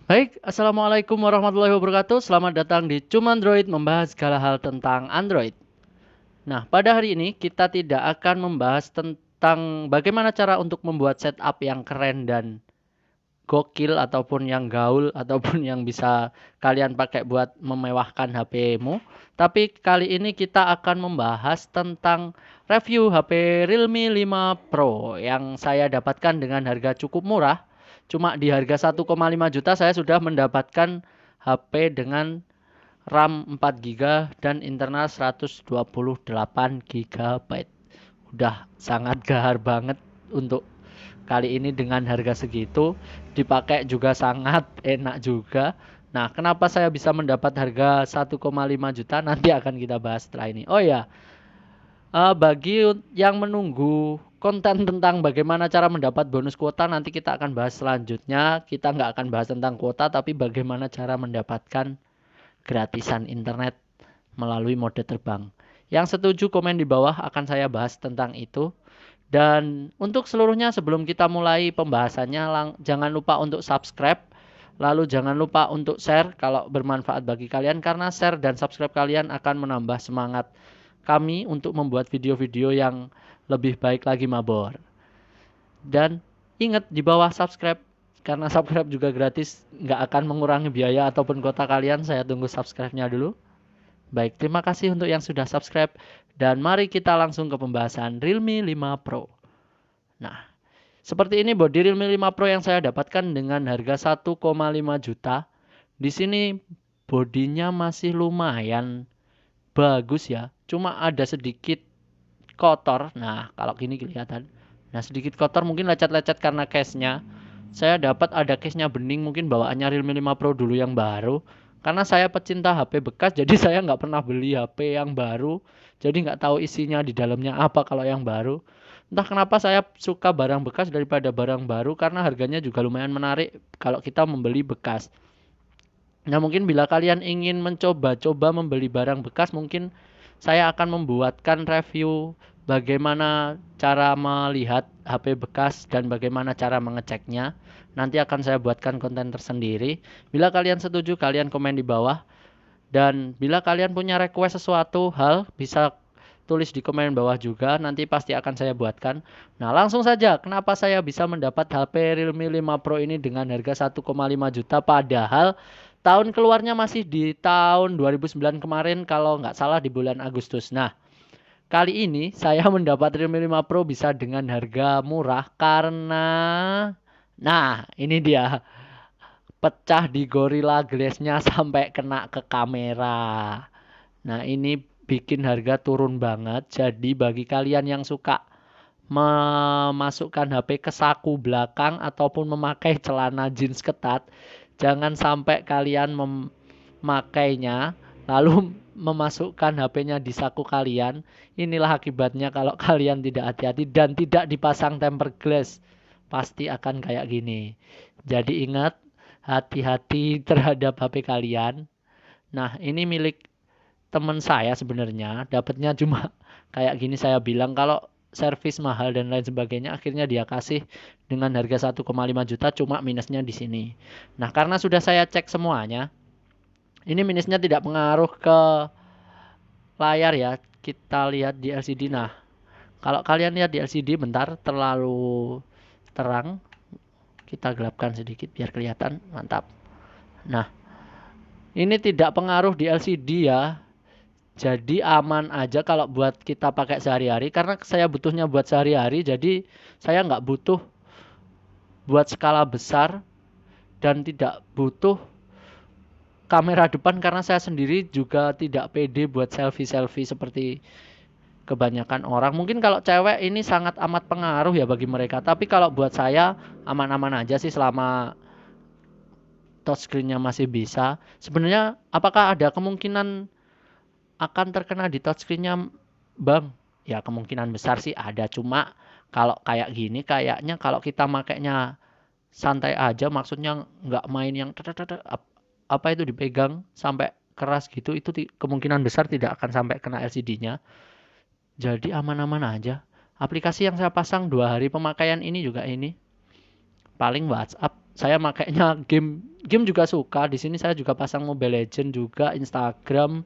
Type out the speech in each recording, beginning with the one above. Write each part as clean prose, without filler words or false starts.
Baik, Assalamualaikum warahmatullahi wabarakatuh. Selamat datang di Cumandroid membahas segala hal tentang Android. Nah, pada hari ini kita tidak akan membahas tentang bagaimana cara untuk membuat setup yang keren dan gokil ataupun yang gaul ataupun yang bisa kalian pakai buat memewahkan HP-mu. Tapi kali ini kita akan membahas tentang review HP Realme 5 Pro yang saya dapatkan dengan harga cukup murah. Cuma di harga 1,5 juta saya sudah mendapatkan HP dengan RAM 4 GB dan internal 128 GB. Udah sangat gahar banget untuk kali ini dengan harga segitu, dipakai juga sangat enak juga. Nah, kenapa saya bisa mendapat harga 1,5 juta nanti akan kita bahas setelah ini. Oh ya, bagi yang menunggu konten tentang bagaimana cara mendapat bonus kuota nanti kita akan bahas selanjutnya. Kita nggak akan bahas tentang kuota tapi bagaimana cara mendapatkan gratisan internet melalui mode terbang. Yang setuju komen di bawah akan saya bahas tentang itu. Dan untuk seluruhnya sebelum kita mulai pembahasannya, jangan lupa untuk subscribe. Lalu jangan lupa untuk share kalau bermanfaat bagi kalian karena share dan subscribe kalian akan menambah semangat kami untuk membuat video-video yang lebih baik lagi Mabor. Dan ingat di bawah subscribe karena subscribe juga gratis, nggak akan mengurangi biaya ataupun kuota kalian. Saya tunggu subscribe-nya dulu. Baik, terima kasih untuk yang sudah subscribe dan mari kita langsung ke pembahasan Realme 5 Pro. Nah, seperti ini body Realme 5 Pro yang saya dapatkan dengan harga 1,5 juta. Di sini bodinya masih lumayan bagus ya. Cuma ada sedikit kotor. Nah, kalau gini kelihatan. Nah, sedikit kotor mungkin lecet-lecet karena case-nya. Saya dapat ada case-nya bening, mungkin bawaannya Realme 5 Pro dulu yang baru. Karena saya pecinta HP bekas, jadi saya nggak pernah beli HP yang baru. Jadi nggak tahu isinya di dalamnya apa kalau yang baru. Entah kenapa saya suka barang bekas daripada barang baru karena harganya juga lumayan menarik kalau kita membeli bekas. Nah, mungkin bila kalian ingin mencoba-coba membeli barang bekas, mungkin saya akan membuatkan review bagaimana cara melihat HP bekas dan bagaimana cara mengeceknya. Nanti akan saya buatkan konten tersendiri. Bila kalian setuju, kalian komen di bawah. Dan bila kalian punya request sesuatu hal, bisa tulis di komen bawah juga. Nanti pasti akan saya buatkan. Nah, langsung saja. Kenapa saya bisa mendapat HP Realme 5 Pro ini dengan harga 1,5 juta padahal tahun keluarnya masih di tahun 2009 kemarin kalau nggak salah di bulan Agustus. Nah, kali ini saya mendapat Realme 5 Pro bisa dengan harga murah karena ini dia pecah di Gorilla Glass-nya sampai kena ke kamera. Nah, ini bikin harga turun banget. Jadi bagi kalian yang suka memasukkan HP ke saku belakang ataupun memakai celana jeans ketat, jangan sampai kalian memakainya lalu memasukkan HP-nya di saku kalian. Inilah akibatnya kalau kalian tidak hati-hati dan tidak dipasang tempered glass. Pasti akan kayak gini. Jadi ingat, hati-hati terhadap HP kalian. Nah, ini milik teman saya sebenarnya. Dapatnya cuma kayak gini, saya bilang kalau servis mahal dan lain sebagainya, akhirnya dia kasih dengan harga 1,5 juta, cuma minusnya di sini. Nah, karena sudah saya cek semuanya, ini minusnya tidak pengaruh ke layar ya. Kita lihat di LCD. Nah, kalau kalian lihat di LCD bentar terlalu terang, kita gelapkan sedikit biar kelihatan. Mantap. Nah, ini tidak pengaruh di LCD ya. Jadi aman aja kalau buat kita pakai sehari-hari karena saya butuhnya buat sehari-hari, jadi saya nggak butuh buat skala besar dan tidak butuh kamera depan karena saya sendiri juga tidak pede buat selfie-selfie seperti kebanyakan orang. Mungkin kalau cewek ini sangat amat pengaruh ya bagi mereka, tapi kalau buat saya aman-aman aja sih selama touchscreen-nya masih bisa. Sebenarnya apakah ada kemungkinan akan terkena di touchscreen-nya, Bang? Ya kemungkinan besar sih ada, cuma kalau kayak gini kayaknya kalau kita makainya santai aja, maksudnya nggak main yang apa itu dipegang sampai keras gitu, itu kemungkinan besar tidak akan sampai kena LCD-nya. Jadi aman-aman aja. Aplikasi yang saya pasang 2 hari pemakaian ini juga ini paling WhatsApp. saya makainya game juga suka. Di sini saya juga pasang Mobile Legend juga, Instagram.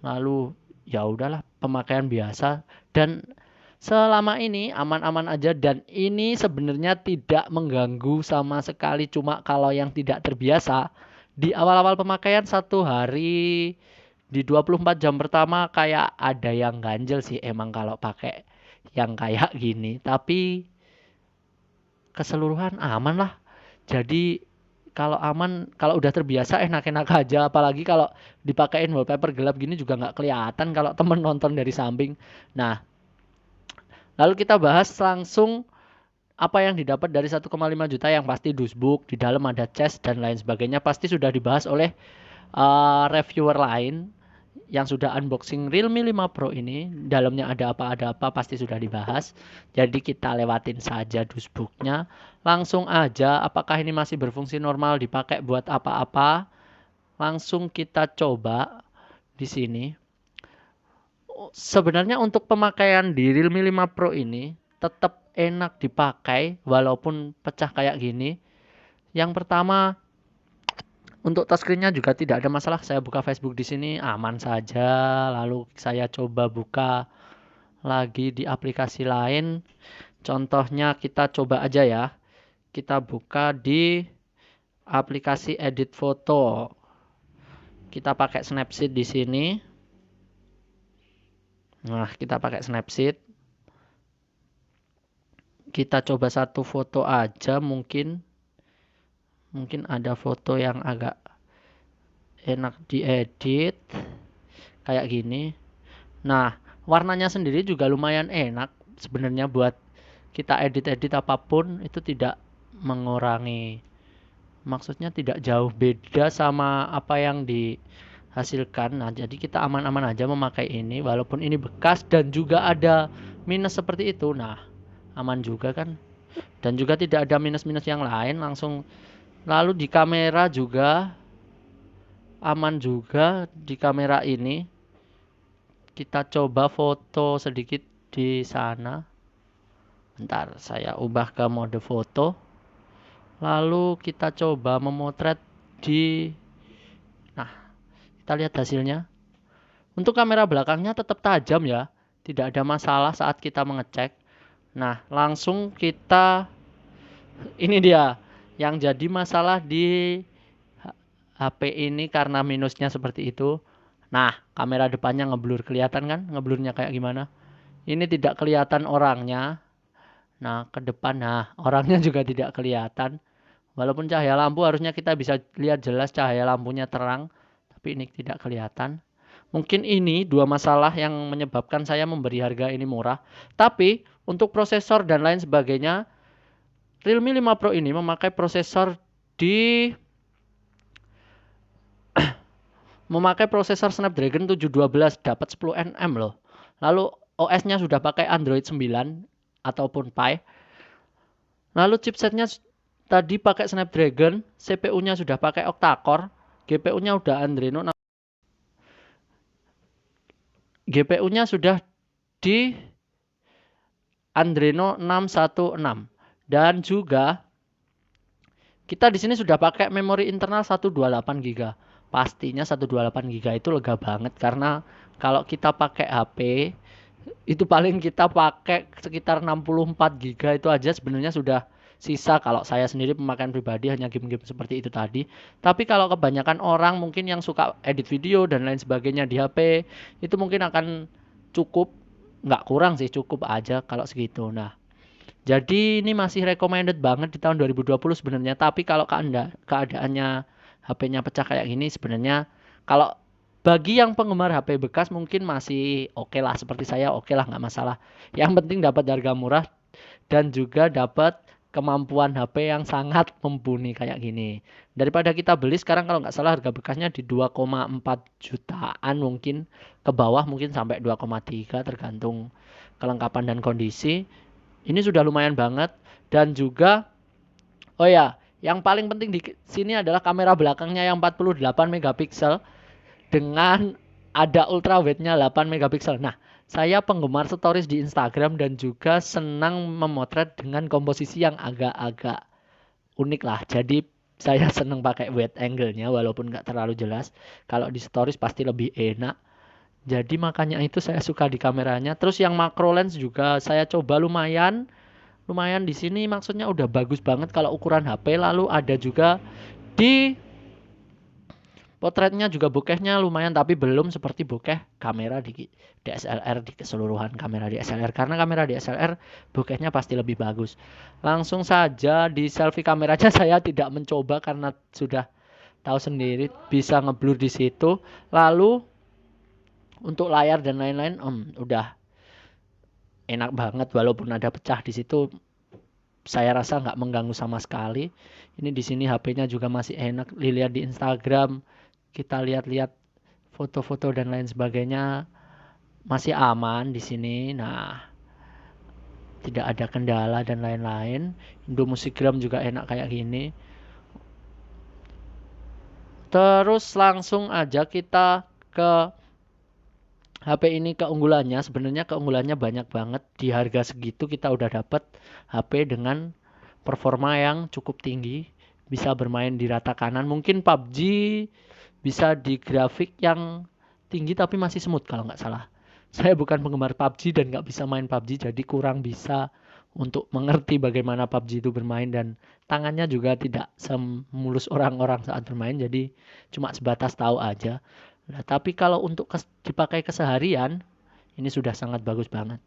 Lalu ya udahlah, pemakaian biasa dan selama ini aman-aman aja, dan ini sebenarnya tidak mengganggu sama sekali. Cuma kalau yang tidak terbiasa di awal-awal pemakaian 1 hari di 24 jam pertama kayak ada yang ganjel sih emang kalau pakai yang kayak gini. Tapi keseluruhan aman lah. Jadi kalau aman, kalau udah terbiasa enak-enak aja. Apalagi kalau dipakein wallpaper gelap gini juga nggak kelihatan kalau temen nonton dari samping. Nah, lalu kita bahas langsung apa yang didapat dari 1,5 juta. Yang pasti dusbook, di dalam ada chest dan lain sebagainya. Pasti sudah dibahas oleh reviewer lain yang sudah unboxing Realme 5 Pro ini. Dalamnya ada apa pasti sudah dibahas. Jadi kita lewatin saja dusbooknya. Langsung aja, apakah ini masih berfungsi normal, dipakai buat apa-apa. Langsung kita coba di sini. Sebenarnya untuk pemakaian di Realme 5 Pro ini tetap enak dipakai walaupun pecah kayak gini. Yang pertama, untuk touchscreen-nya juga tidak ada masalah. Saya buka Facebook di sini aman saja. Lalu saya coba buka lagi di aplikasi lain. Contohnya kita coba aja ya. Kita buka di aplikasi edit foto. Kita pakai Snapseed di sini. Nah, kita pakai Snapseed. Kita coba satu foto aja mungkin. Mungkin ada foto yang agak enak diedit. Kayak gini. Nah, warnanya sendiri juga lumayan enak. Sebenarnya buat kita edit-edit apapun itu tidak mengurangi. Maksudnya tidak jauh beda sama apa yang dihasilkan. Nah, jadi kita aman-aman aja memakai ini. Walaupun ini bekas dan juga ada minus seperti itu. Nah, aman juga kan. Dan juga tidak ada minus-minus yang lain. Lalu di kamera juga aman juga di kamera ini. Kita coba foto sedikit di sana. Bentar, saya ubah ke mode foto. Lalu kita coba memotret di... Nah, kita lihat hasilnya. Untuk kamera belakangnya tetap tajam ya. Tidak ada masalah saat kita mengecek. Nah, langsung kita... Ini dia. Yang jadi masalah di HP ini karena minusnya seperti itu. Nah, kamera depannya ngeblur. Kelihatan kan ngeblurnya kayak gimana? Ini tidak kelihatan orangnya. Nah, ke depan, nah orangnya juga tidak kelihatan. Walaupun cahaya lampu harusnya kita bisa lihat jelas cahaya lampunya terang. Tapi ini tidak kelihatan. Mungkin ini dua masalah yang menyebabkan saya memberi harga ini murah. Tapi untuk prosesor dan lain sebagainya, Realme 5 Pro ini memakai prosesor Snapdragon 712, dapat 10 nm loh. Lalu OS-nya sudah pakai Android 9 ataupun Pie. Lalu chipsetnya tadi pakai Snapdragon, CPU-nya sudah pakai octa-core, GPU-nya udah GPU-nya sudah di Adreno 616. Dan juga kita di sini sudah pakai memori internal 128 GB. Pastinya 128 GB itu lega banget karena kalau kita pakai HP itu paling kita pakai sekitar 64 GB itu aja sebenarnya sudah sisa. Kalau saya sendiri pemakaian pribadi hanya game-game seperti itu tadi. Tapi kalau kebanyakan orang mungkin yang suka edit video dan lain sebagainya di HP itu mungkin akan cukup, nggak kurang sih, cukup aja kalau segitu. Nah, jadi ini masih recommended banget di tahun 2020 sebenarnya. Tapi kalau keadaannya HP-nya pecah kayak gini sebenarnya, kalau bagi yang penggemar HP bekas mungkin masih oke lah, seperti saya oke lah, nggak masalah. Yang penting dapat harga murah dan juga dapat kemampuan HP yang sangat mumpuni kayak gini. Daripada kita beli sekarang, kalau nggak salah harga bekasnya di 2,4 jutaan mungkin, ke bawah mungkin sampai 2,3 tergantung kelengkapan dan kondisi. Ini sudah lumayan banget. Dan juga, oh ya, yang paling penting di sini adalah kamera belakangnya yang 48 megapiksel dengan ada ultra wide-nya 8 megapiksel. Nah, saya penggemar stories di Instagram dan juga senang memotret dengan komposisi yang agak-agak unik lah. Jadi saya seneng pakai wide angle-nya walaupun nggak terlalu jelas. Kalau di stories pasti lebih enak. Jadi makanya itu saya suka di kameranya. Terus yang macro lens juga saya coba lumayan. Lumayan di sini maksudnya udah bagus banget kalau ukuran HP. Lalu ada juga di potretnya juga bokehnya lumayan, tapi belum seperti bokeh kamera di DSLR, di keseluruhan kamera DSLR. Karena kamera DSLR bokehnya pasti lebih bagus. Langsung saja di selfie kameranya saya tidak mencoba karena sudah tahu sendiri bisa ngeblur di situ. Lalu untuk layar dan lain-lain udah enak banget walaupun ada pecah di situ. Saya rasa nggak mengganggu sama sekali. Ini di sini HP-nya juga masih enak dilihat di Instagram. Kita lihat-lihat foto-foto dan lain sebagainya masih aman di sini. Nah, tidak ada kendala dan lain-lain. Indo Musicgram juga enak kayak gini. Terus langsung aja kita ke HP ini. Keunggulannya, sebenarnya keunggulannya banyak banget. Di harga segitu kita udah dapat HP dengan performa yang cukup tinggi. Bisa bermain di rata kanan. Mungkin PUBG bisa di grafik yang tinggi tapi masih smooth kalau nggak salah. Saya bukan penggemar PUBG dan nggak bisa main PUBG, jadi kurang bisa untuk mengerti bagaimana PUBG itu bermain, dan tangannya juga tidak semulus orang-orang saat bermain, jadi cuma sebatas tahu aja. Nah, tapi kalau untuk dipakai keseharian, ini sudah sangat bagus banget.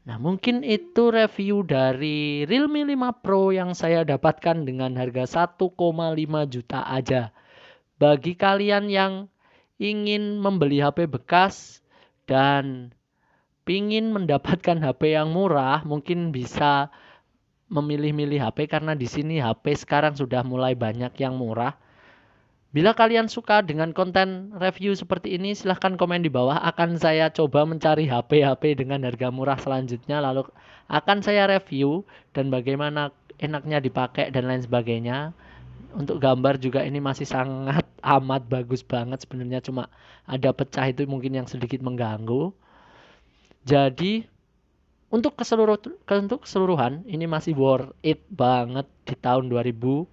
Nah, mungkin itu review dari Realme 5 Pro yang saya dapatkan dengan harga 1,5 juta aja. Bagi kalian yang ingin membeli HP bekas dan ingin mendapatkan HP yang murah, mungkin bisa memilih-milih HP karena di sini HP sekarang sudah mulai banyak yang murah. Bila kalian suka dengan konten review seperti ini, silahkan komen di bawah. Akan saya coba mencari HP-HP dengan harga murah selanjutnya, lalu akan saya review dan bagaimana enaknya dipakai dan lain sebagainya. Untuk gambar juga ini masih sangat amat bagus banget sebenarnya, cuma ada pecah itu mungkin yang sedikit mengganggu. Jadi untuk keseluruhan ini masih worth it banget di tahun 2020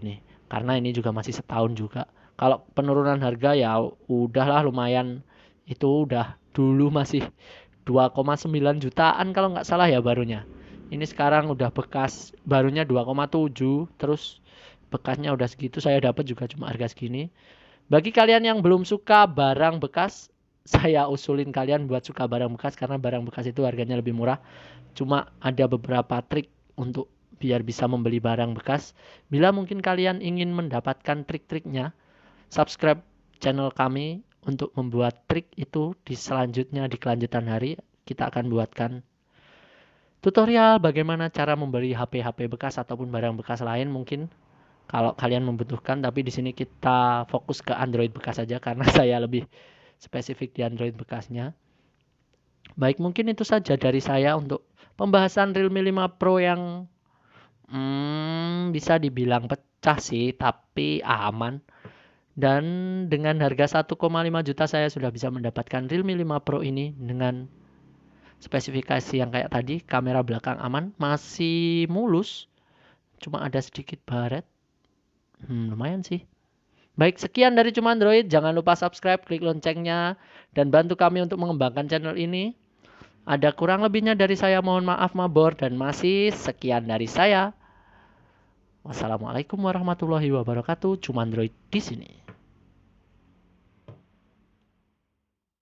ini. Karena ini juga masih setahun juga. Kalau penurunan harga ya udahlah lumayan. Itu udah dulu masih 2,9 jutaan kalau nggak salah ya barunya. Ini sekarang udah bekas, barunya 2,7, terus bekasnya udah segitu, saya dapat juga cuma harga segini. Bagi kalian yang belum suka barang bekas, saya usulin kalian buat suka barang bekas karena barang bekas itu harganya lebih murah. Cuma ada beberapa trik untuk biar bisa membeli barang bekas. Bila mungkin kalian ingin mendapatkan trik-triknya, subscribe channel kami untuk membuat trik itu di selanjutnya, di kelanjutan hari. Kita akan buatkan tutorial bagaimana cara membeli HP-HP bekas ataupun barang bekas lain mungkin kalau kalian membutuhkan, tapi di sini kita fokus ke Android bekas saja karena saya lebih spesifik di Android bekasnya. Baik, mungkin itu saja dari saya untuk pembahasan Realme 5 Pro yang bisa dibilang pecah sih, tapi aman. Dan dengan harga 1,5 juta saya sudah bisa mendapatkan Realme 5 Pro ini dengan spesifikasi yang kayak tadi, kamera belakang aman, masih mulus, cuma ada sedikit baret. Lumayan sih. Baik, sekian dari Cuma Android. Jangan lupa subscribe, klik loncengnya, dan bantu kami untuk mengembangkan channel ini. Ada kurang lebihnya dari saya, mohon maaf mabor, dan masih sekian dari saya. Wassalamualaikum warahmatullahi wabarakatuh. Cuma Android di sini.